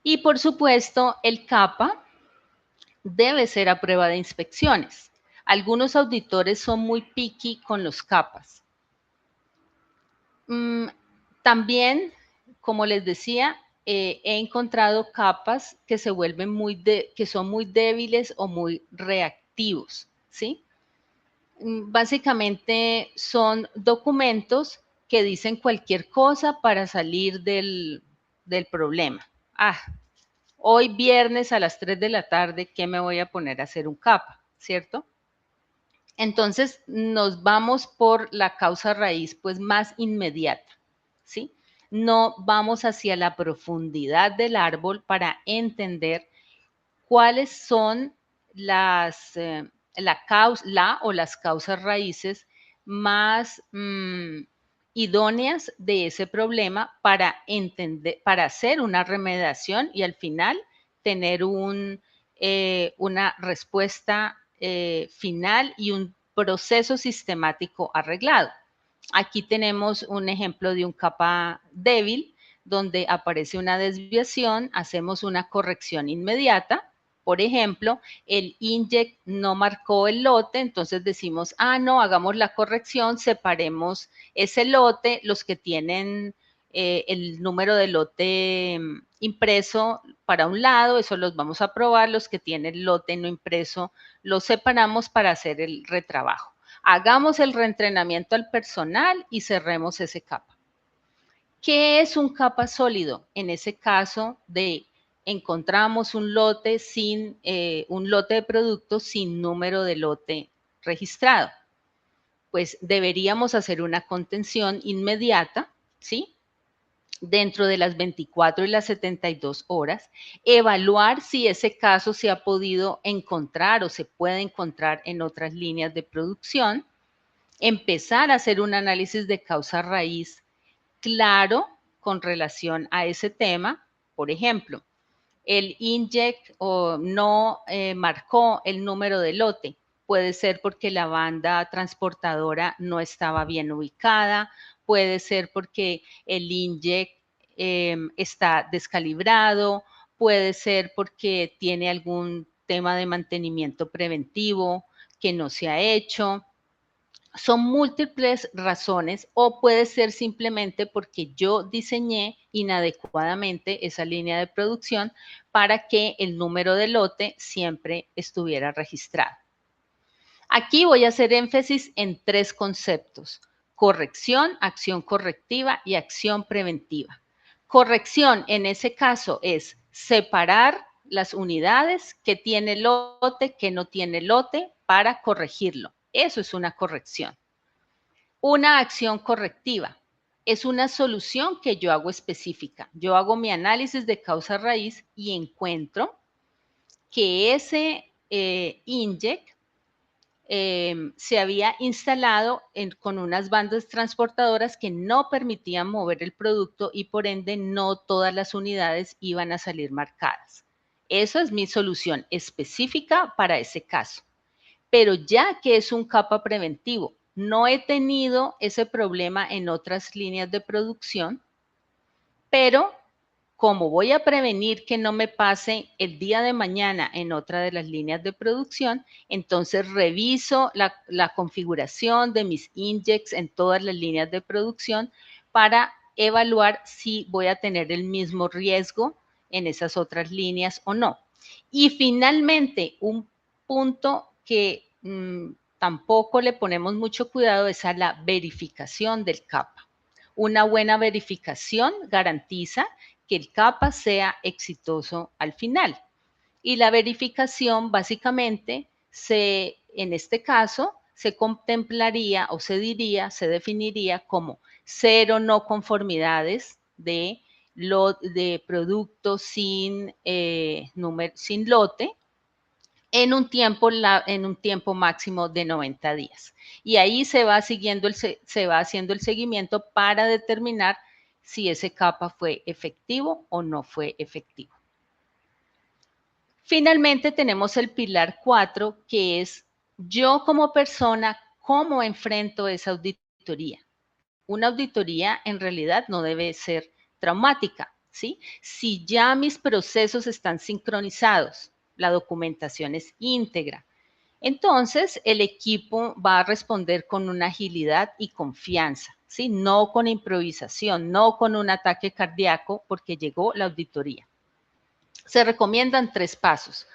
Y por supuesto, el CAPA debe ser a prueba de inspecciones. Algunos auditores son muy picky con los CAPAs. También, como les decía, he encontrado capas que se vuelven que son muy débiles o muy reactivos, ¿sí? Básicamente son documentos que dicen cualquier cosa para salir del problema. Hoy viernes a las 3 de la tarde, ¿qué me voy a poner a hacer un capa? ¿Cierto? Entonces nos vamos por la causa raíz pues más inmediata, ¿sí? No vamos hacia la profundidad del árbol para entender cuáles son las, o las causas raíces más idóneas de ese problema para entender, para hacer una remediación y al final tener una respuesta final y un proceso sistemático arreglado. Aquí tenemos un ejemplo de un capa débil donde aparece una desviación, hacemos una corrección inmediata. Por ejemplo, el inject no marcó el lote, entonces decimos, no, hagamos la corrección, separemos ese lote, los que tienen el número de lote impreso para un lado, eso los vamos a probar, los que tienen el lote no impreso, los separamos para hacer el retrabajo. Hagamos el reentrenamiento al personal y cerremos ese capa. ¿Qué es un capa sólido? En ese caso de encontramos un lote un lote de productos sin número de lote registrado. Pues deberíamos hacer una contención inmediata, ¿sí? Dentro de las 24 y las 72 horas, evaluar si ese caso se ha podido encontrar o se puede encontrar en otras líneas de producción, empezar a hacer un análisis de causa raíz claro con relación a ese tema. Por ejemplo, el inject o no marcó el número de lote. Puede ser porque la banda transportadora no estaba bien ubicada, puede ser porque el inject está descalibrado, puede ser porque tiene algún tema de mantenimiento preventivo que no se ha hecho. Son múltiples razones o puede ser simplemente porque yo diseñé inadecuadamente esa línea de producción para que el número de lote siempre estuviera registrado. Aquí voy a hacer énfasis en tres conceptos: corrección, acción correctiva y acción preventiva. Corrección en ese caso es separar las unidades que tiene lote, que no tiene lote, para corregirlo. Eso es una corrección. Una acción correctiva es una solución que yo hago específica. Yo hago mi análisis de causa raíz y encuentro que ese inject se había instalado con unas bandas transportadoras que no permitían mover el producto y por ende no todas las unidades iban a salir marcadas. Esa es mi solución específica para ese caso. Pero ya que es un capa preventivo, no he tenido ese problema en otras líneas de producción, pero como voy a prevenir que no me pase el día de mañana en otra de las líneas de producción, entonces reviso la configuración de mis injects en todas las líneas de producción para evaluar si voy a tener el mismo riesgo en esas otras líneas o no. Y finalmente, un punto que tampoco le ponemos mucho cuidado es a la verificación del CAPA. Una buena verificación garantiza que el CAPA sea exitoso al final. Y la verificación básicamente en este caso, se contemplaría o se definiría como 0 no conformidades de productos sin lote en un tiempo máximo de 90 días. Y ahí se va haciendo el seguimiento para determinar si ese CAPA fue efectivo o no fue efectivo. Finalmente tenemos el pilar 4, que es yo como persona, ¿cómo enfrento esa auditoría? Una auditoría en realidad no debe ser traumática. ¿sí? Si ya mis procesos están sincronizados, la documentación es íntegra, entonces el equipo va a responder con una agilidad y confianza, ¿sí? No con improvisación, no con un ataque cardíaco porque llegó la auditoría. Se recomiendan 3 pasos.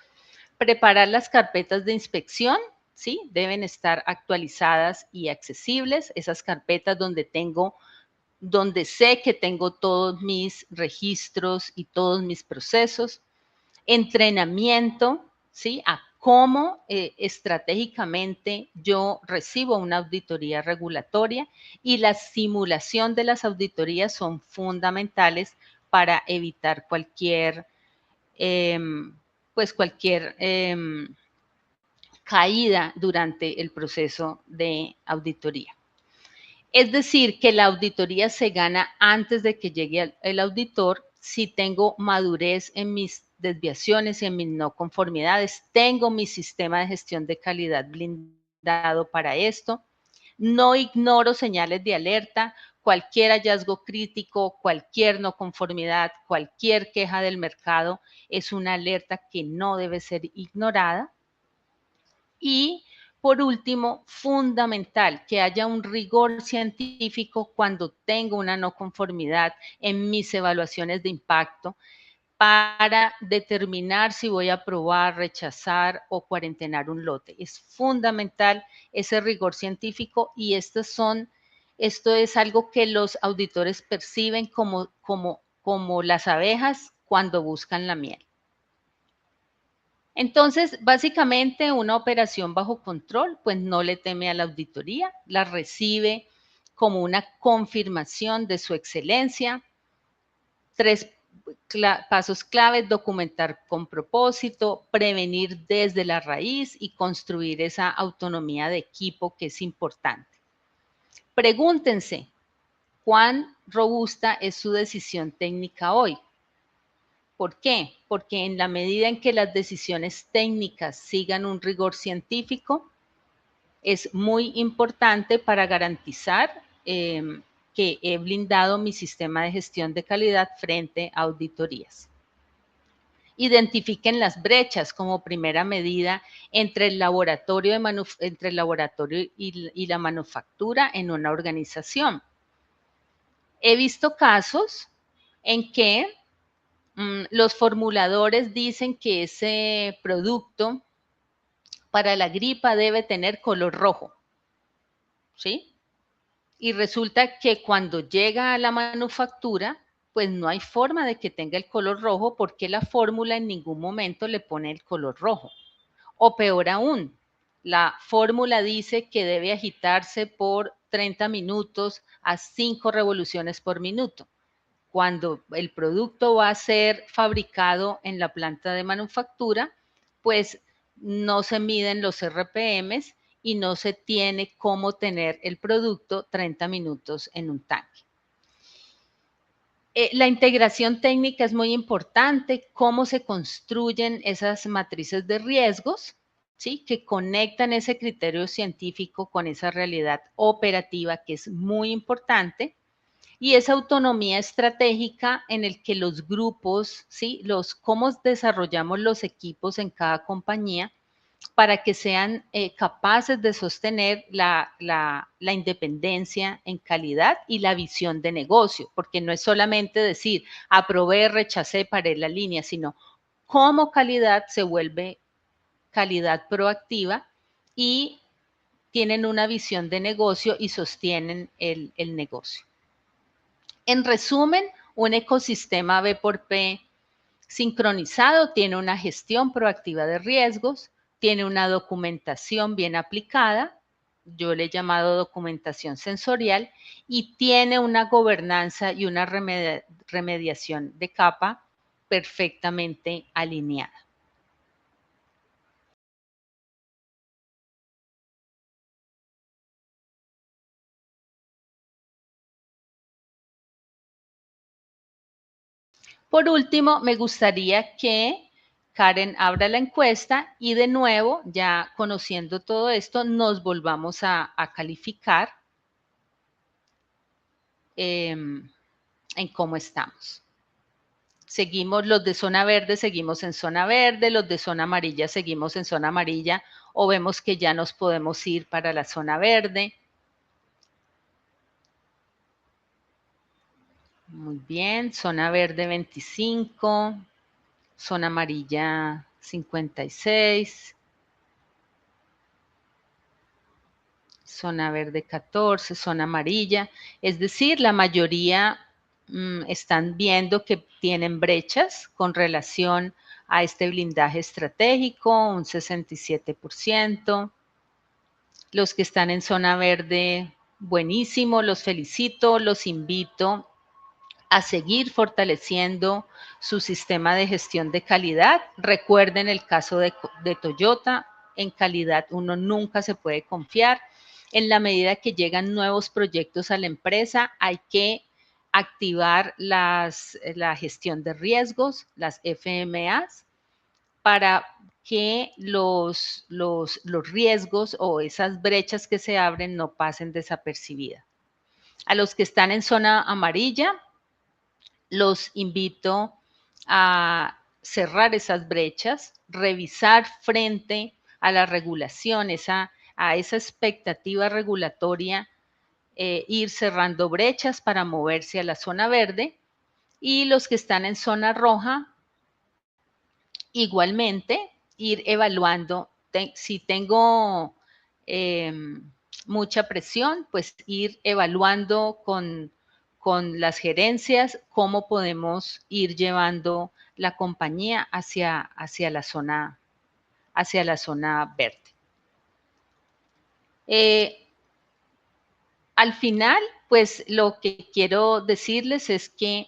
Preparar las carpetas de inspección, ¿sí? Deben estar actualizadas y accesibles, esas carpetas donde sé que tengo todos mis registros y todos mis procesos. Entrenamiento, ¿sí? A cómo estratégicamente yo recibo una auditoría regulatoria, y la simulación de las auditorías son fundamentales para evitar cualquier, eh, cualquier caída durante el proceso de auditoría. Es decir, que la auditoría se gana antes de que llegue el auditor si tengo madurez en mis desviaciones y en mis no conformidades, tengo mi sistema de gestión de calidad blindado para esto, no ignoro señales de alerta, cualquier hallazgo crítico, cualquier no conformidad, cualquier queja del mercado es una alerta que no debe ser ignorada. Y por último, fundamental, que haya un rigor científico cuando tengo una no conformidad en mis evaluaciones de impacto para determinar si voy a aprobar, rechazar o cuarentenar un lote. Es fundamental ese rigor científico, y esto es algo que los auditores perciben como las abejas cuando buscan la miel. Entonces, básicamente una operación bajo control, pues no le teme a la auditoría, la recibe como una confirmación de su excelencia. 3 pasos claves: documentar con propósito, prevenir desde la raíz y construir esa autonomía de equipo que es importante. Pregúntense, ¿cuán robusta es su decisión técnica hoy? ¿Por qué? Porque en la medida en que las decisiones técnicas sigan un rigor científico, es muy importante para garantizar que he blindado mi sistema de gestión de calidad frente a auditorías. Identifiquen las brechas como primera medida entre el laboratorio, y la manufactura en una organización. He visto casos en que los formuladores dicen que ese producto para la gripa debe tener color rojo, ¿sí? Y resulta que cuando llega a la manufactura, pues no hay forma de que tenga el color rojo porque la fórmula en ningún momento le pone el color rojo. O peor aún, la fórmula dice que debe agitarse por 30 minutos a 5 revoluciones por minuto. Cuando el producto va a ser fabricado en la planta de manufactura, pues no se miden los RPMs y no se tiene cómo tener el producto 30 minutos en un tanque. La integración técnica es muy importante, cómo se construyen esas matrices de riesgos, ¿sí? Que conectan ese criterio científico con esa realidad operativa, que es muy importante. Y esa autonomía estratégica en el que los grupos, ¿sí? Cómo desarrollamos los equipos en cada compañía para que sean capaces de sostener la independencia en calidad y la visión de negocio, porque no es solamente decir, aprobé, rechacé, paré la línea, sino cómo calidad se vuelve calidad proactiva y tienen una visión de negocio y sostienen el negocio. En resumen, un ecosistema B por P sincronizado tiene una gestión proactiva de riesgos, tiene una documentación bien aplicada, yo le he llamado documentación sensorial, y tiene una gobernanza y una remediación de capa perfectamente alineada. Por último, me gustaría que Karen abra la encuesta y de nuevo, ya conociendo todo esto, nos volvamos a calificar en cómo estamos. seguimos, los de zona verde seguimos en zona verde, los de zona amarilla seguimos en zona amarilla, o vemos que ya nos podemos ir para la zona verde. Muy bien, zona verde 25, zona amarilla 56, zona verde 14, zona amarilla. Es decir, la mayoría están viendo que tienen brechas con relación a este blindaje estratégico, un 67%. Los que están en zona verde, buenísimo, los felicito, los invito a seguir fortaleciendo su sistema de gestión de calidad. Recuerden el caso de Toyota, en calidad uno nunca se puede confiar. En la medida que llegan nuevos proyectos a la empresa, hay que activar la gestión de riesgos, las FMAs, para que los riesgos o esas brechas que se abren no pasen desapercibidas. A los que están en zona amarilla, los invito a cerrar esas brechas, revisar frente a la regulación, a esa expectativa regulatoria, ir cerrando brechas para moverse a la zona verde. Y los que están en zona roja, igualmente, ir evaluando. Si tengo mucha presión, pues ir evaluando con las gerencias cómo podemos ir llevando la compañía hacia la zona verde. Al final, pues lo que quiero decirles es que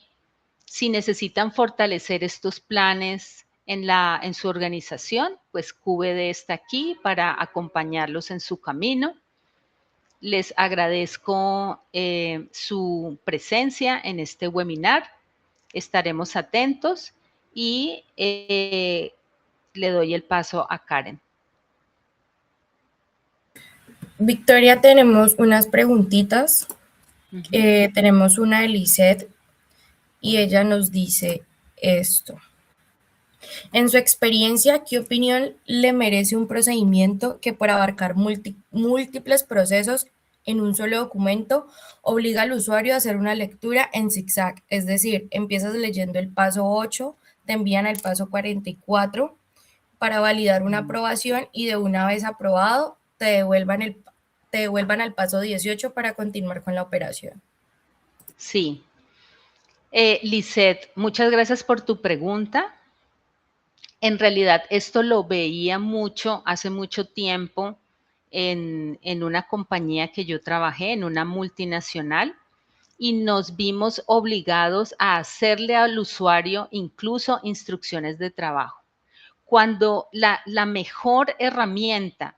si necesitan fortalecer estos planes en su organización, pues QVD está aquí para acompañarlos en su camino. Les agradezco su presencia en este webinar. Estaremos atentos y le doy el paso a Karen. Victoria, tenemos unas preguntitas. Tenemos una de Lisette y ella nos dice esto. En su experiencia, ¿qué opinión le merece un procedimiento que por abarcar múltiples procesos en un solo documento obliga al usuario a hacer una lectura en zigzag? Es decir, empiezas leyendo el paso 8, te envían al paso 44 para validar una aprobación y de una vez aprobado te devuelvan al paso 18 para continuar con la operación. Sí. Lisette, muchas gracias por tu pregunta. En realidad, esto lo veía mucho, hace mucho tiempo, en una compañía que yo trabajé, en una multinacional, y nos vimos obligados a hacerle al usuario incluso instrucciones de trabajo. Cuando la mejor herramienta,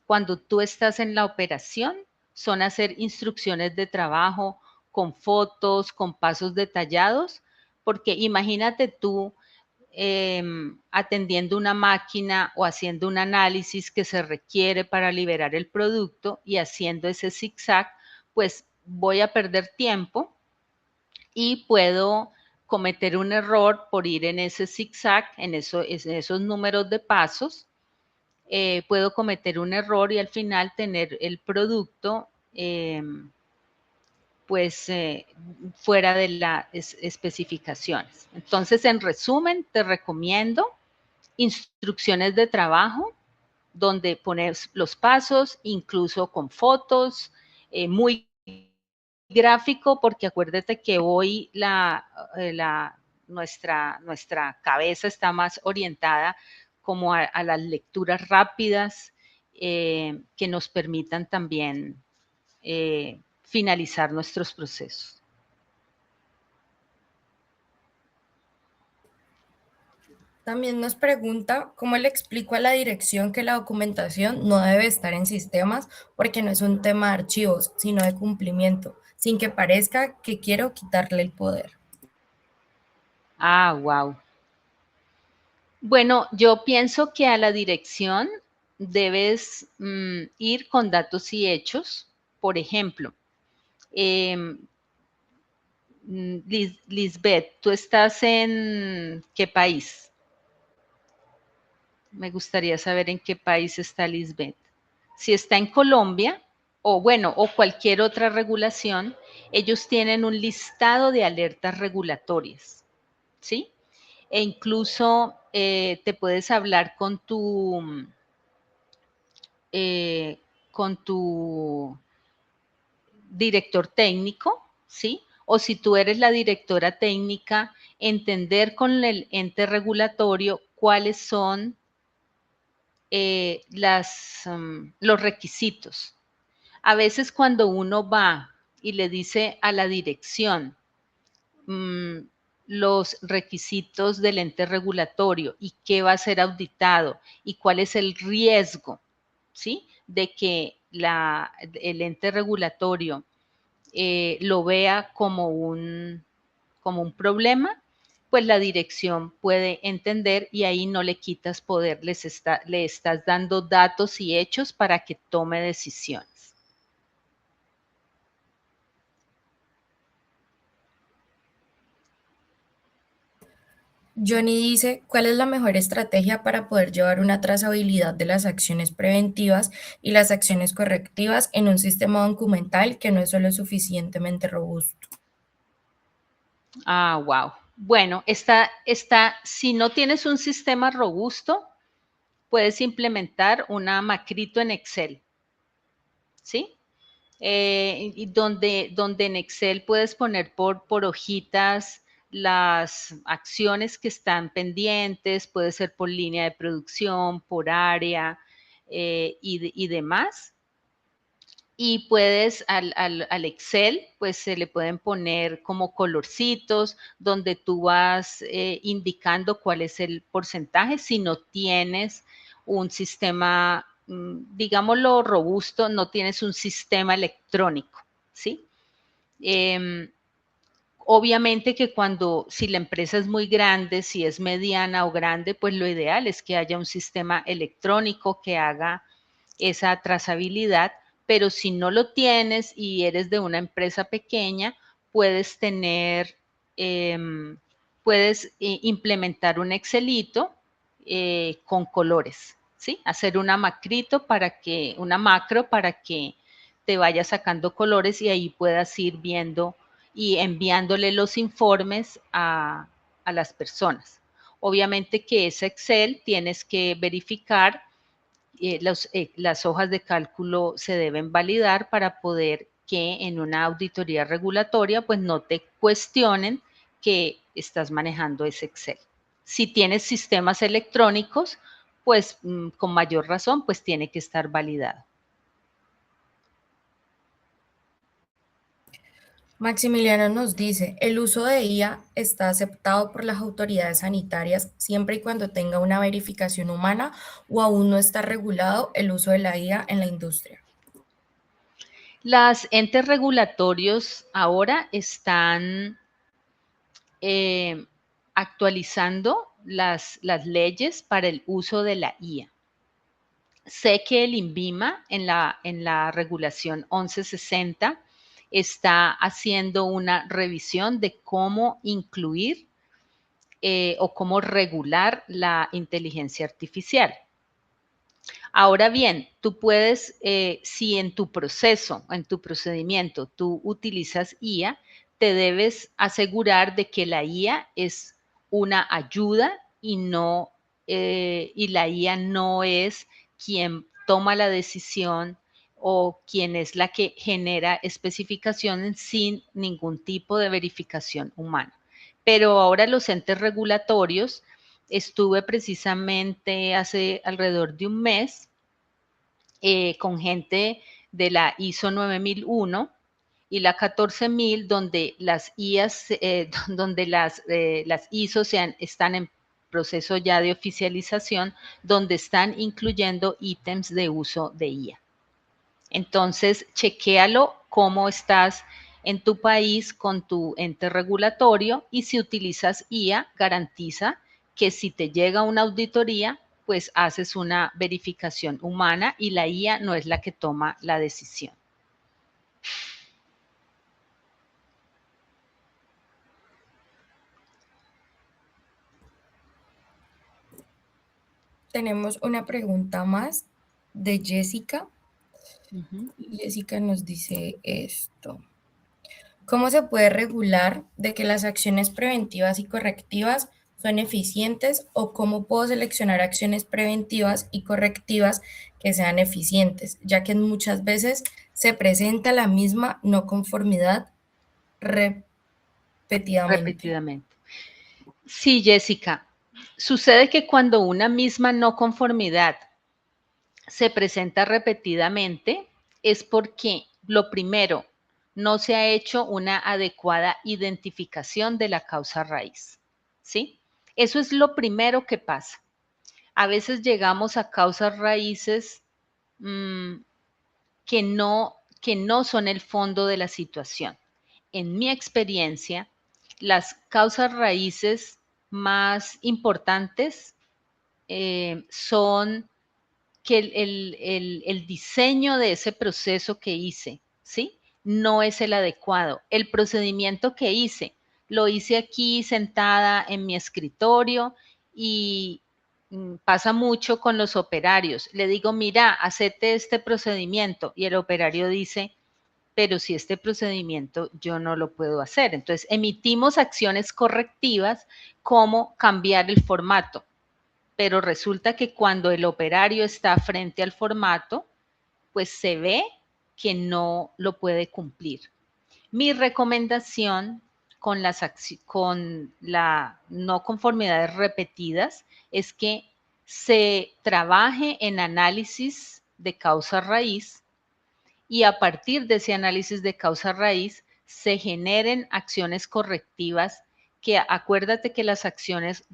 cuando tú estás en la operación, son hacer instrucciones de trabajo con fotos, con pasos detallados, porque imagínate tú atendiendo una máquina o haciendo un análisis que se requiere para liberar el producto y haciendo ese zigzag, pues voy a perder tiempo y puedo cometer un error por ir en ese zigzag, en esos números de pasos. Puedo cometer un error y al final tener el producto pues fuera de las especificaciones. Entonces, en resumen, te recomiendo instrucciones de trabajo donde pones los pasos, incluso con fotos, muy gráfico, porque acuérdate que hoy nuestra cabeza está más orientada como a las lecturas rápidas que nos permitan también finalizar nuestros procesos. También nos pregunta cómo le explico a la dirección que la documentación no debe estar en sistemas porque no es un tema de archivos, sino de cumplimiento, sin que parezca que quiero quitarle el poder. Ah, wow. Bueno, yo pienso que a la dirección debes ir con datos y hechos. Por ejemplo, Lisbeth, ¿tú estás en qué país? Me gustaría saber en qué país está Lisbeth. Si está en Colombia, o bueno, o cualquier otra regulación, ellos tienen un listado de alertas regulatorias, ¿sí? E incluso te puedes hablar eh, con tu director técnico, ¿sí? O si tú eres la directora técnica, entender con el ente regulatorio cuáles son los requisitos. A veces cuando uno va y le dice a la dirección los requisitos del ente regulatorio y qué va a ser auditado y cuál es el riesgo, ¿sí? De que el ente regulatorio lo vea como un problema, pues la dirección puede entender y ahí no le quitas poder, le estás dando datos y hechos para que tome decisiones. Johnny dice, ¿cuál es la mejor estrategia para poder llevar una trazabilidad de las acciones preventivas y las acciones correctivas en un sistema documental que no es solo suficientemente robusto? Ah, wow. Bueno, si no tienes un sistema robusto, puedes implementar una macrito en Excel, ¿sí? Y donde en Excel puedes poner por hojitas las acciones que están pendientes, puede ser por línea de producción, por área y demás. Y puedes al Excel, pues se le pueden poner como colorcitos donde tú vas indicando cuál es el porcentaje. Si no tienes un sistema, digámoslo, robusto, no tienes un sistema electrónico, ¿sí? Obviamente que si la empresa es muy grande, si es mediana o grande, pues lo ideal es que haya un sistema electrónico que haga esa trazabilidad, pero si no lo tienes y eres de una empresa pequeña, puedes implementar un Excelito con colores, ¿sí? Hacer una una macro para que te vaya sacando colores y ahí puedas ir viendo y enviándole los informes a las personas. Obviamente que ese Excel tienes que verificar, las hojas de cálculo se deben validar para poder que en una auditoría regulatoria pues no te cuestionen que estás manejando ese Excel. Si tienes sistemas electrónicos, pues con mayor razón pues tiene que estar validado. Maximiliano nos dice, el uso de IA está aceptado por las autoridades sanitarias siempre y cuando tenga una verificación humana o aún no está regulado el uso de la IA en la industria. Los entes regulatorios ahora están actualizando las leyes para el uso de la IA. Sé que el INVIMA en la regulación 1160 está haciendo una revisión de cómo incluir o cómo regular la inteligencia artificial. Ahora bien, tú puedes, si en tu proceso, en tu procedimiento, tú utilizas IA, te debes asegurar de que la IA es una ayuda y la IA no es quien toma la decisión o quien es la que genera especificaciones sin ningún tipo de verificación humana. Pero ahora los entes regulatorios, estuve precisamente hace alrededor de un mes con gente de la ISO 9001 y la 14000, donde las IAs, donde las ISO están en proceso ya de oficialización, donde están incluyendo ítems de uso de IA. Entonces, chequéalo cómo estás en tu país con tu ente regulatorio y si utilizas IA, garantiza que si te llega una auditoría, pues haces una verificación humana y la IA no es la que toma la decisión. tenemos una pregunta más de Jessica. Ujú. Jessica nos dice esto. ¿Cómo se puede regular de que las acciones preventivas y correctivas son eficientes o cómo puedo seleccionar acciones preventivas y correctivas que sean eficientes, ya que muchas veces se presenta la misma no conformidad repetidamente? Repetidamente. Sí, Jessica. Sucede que cuando una misma no conformidad se presenta repetidamente es porque, lo primero, no se ha hecho una adecuada identificación de la causa raíz, ¿sí? Eso es lo primero que pasa. A veces llegamos a causas raíces mmm, que no son el fondo de la situación. En mi experiencia, las causas raíces más importantes son que el diseño de ese proceso que hice, ¿sí? No es el adecuado. El procedimiento que hice, lo hice aquí sentada en mi escritorio y pasa mucho con los operarios. Le digo, mira, hacete este procedimiento y el operario dice, pero si este procedimiento yo no lo puedo hacer. Entonces, emitimos acciones correctivas como cambiar el formato, pero resulta que cuando el operario está frente al formato, pues se ve que no lo puede cumplir. Mi recomendación con la no conformidades repetidas es que se trabaje en análisis de causa raíz y a partir de ese análisis de causa raíz se generen acciones correctivas que acuérdate que las acciones,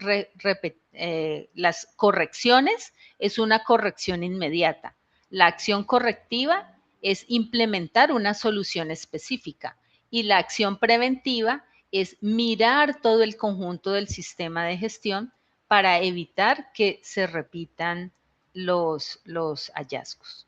las correcciones es una corrección inmediata. La acción correctiva es implementar una solución específica y la acción preventiva es mirar todo el conjunto del sistema de gestión para evitar que se repitan los hallazgos.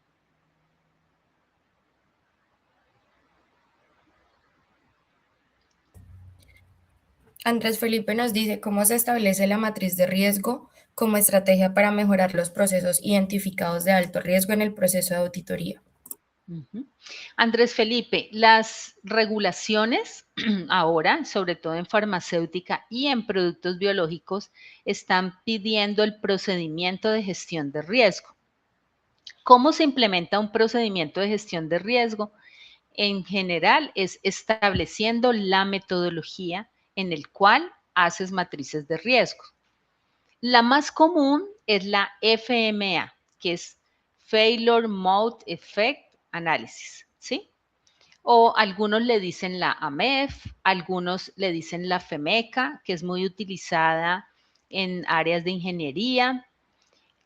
Andrés Felipe nos dice cómo se establece la matriz de riesgo como estrategia para mejorar los procesos identificados de alto riesgo en el proceso de auditoría. Andrés Felipe, las regulaciones ahora, sobre todo en farmacéutica y en productos biológicos, están pidiendo el procedimiento de gestión de riesgo. ¿Cómo se implementa un procedimiento de gestión de riesgo? En general es estableciendo la metodología en el cual haces matrices de riesgo. La más común es la FMA, que es Failure Mode Effect Analysis, ¿sí? O algunos le dicen la AMEF, algunos le dicen la FEMECA, que es muy utilizada en áreas de ingeniería.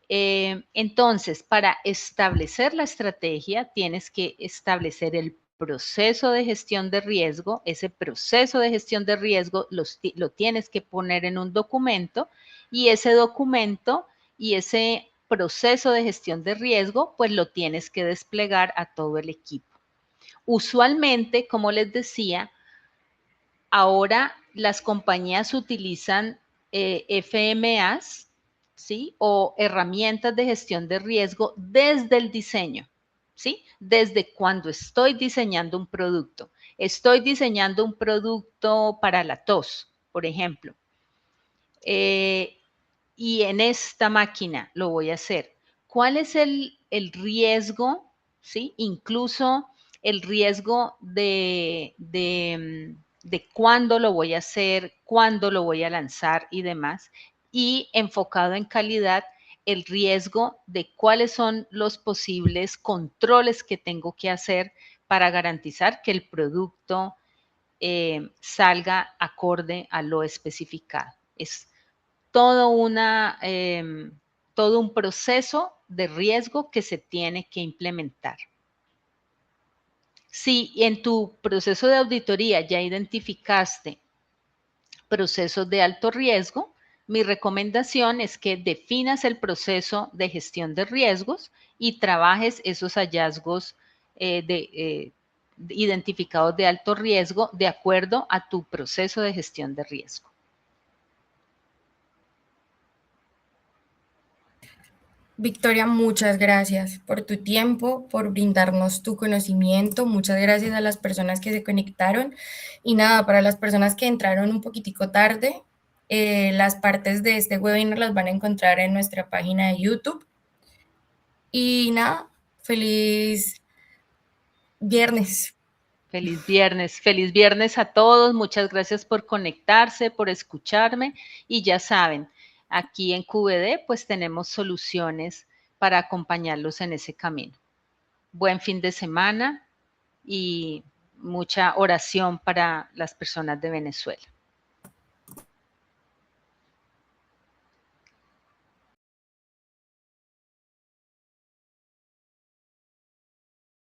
Entonces, para establecer la estrategia, tienes que establecer el proceso de gestión de riesgo. Ese proceso de gestión de riesgo lo tienes que poner en un documento y ese documento y ese proceso de gestión de riesgo, pues lo tienes que desplegar a todo el equipo. Usualmente, como les decía, ahora las compañías utilizan FMAs, ¿sí? O herramientas de gestión de riesgo desde el diseño, ¿sí? Desde cuando estoy diseñando un producto. Estoy diseñando un producto para la tos, por ejemplo. Y en esta máquina lo voy a hacer. ¿Cuál es el riesgo, ¿sí? Incluso el riesgo de cuándo lo voy a hacer, cuándo lo voy a lanzar y demás. Y enfocado en calidad, el riesgo de cuáles son los posibles controles que tengo que hacer para garantizar que el producto salga acorde a lo especificado. Es todo, todo un proceso de riesgo que se tiene que implementar. Si en tu proceso de auditoría ya identificaste procesos de alto riesgo, mi recomendación es que definas el proceso de gestión de riesgos y trabajes esos hallazgos identificados de alto riesgo de acuerdo a tu proceso de gestión de riesgo. Victoria, muchas gracias por tu tiempo, por brindarnos tu conocimiento. Muchas gracias a las personas que se conectaron. Y nada, para las personas que entraron un poquitico tarde, las partes de este webinar las van a encontrar en nuestra página de YouTube. Y nada, feliz viernes. Feliz viernes a todos, muchas gracias por conectarse, por escucharme y ya saben, aquí en QVD pues tenemos soluciones para acompañarlos en ese camino. Buen fin de semana y mucha oración para las personas de Venezuela.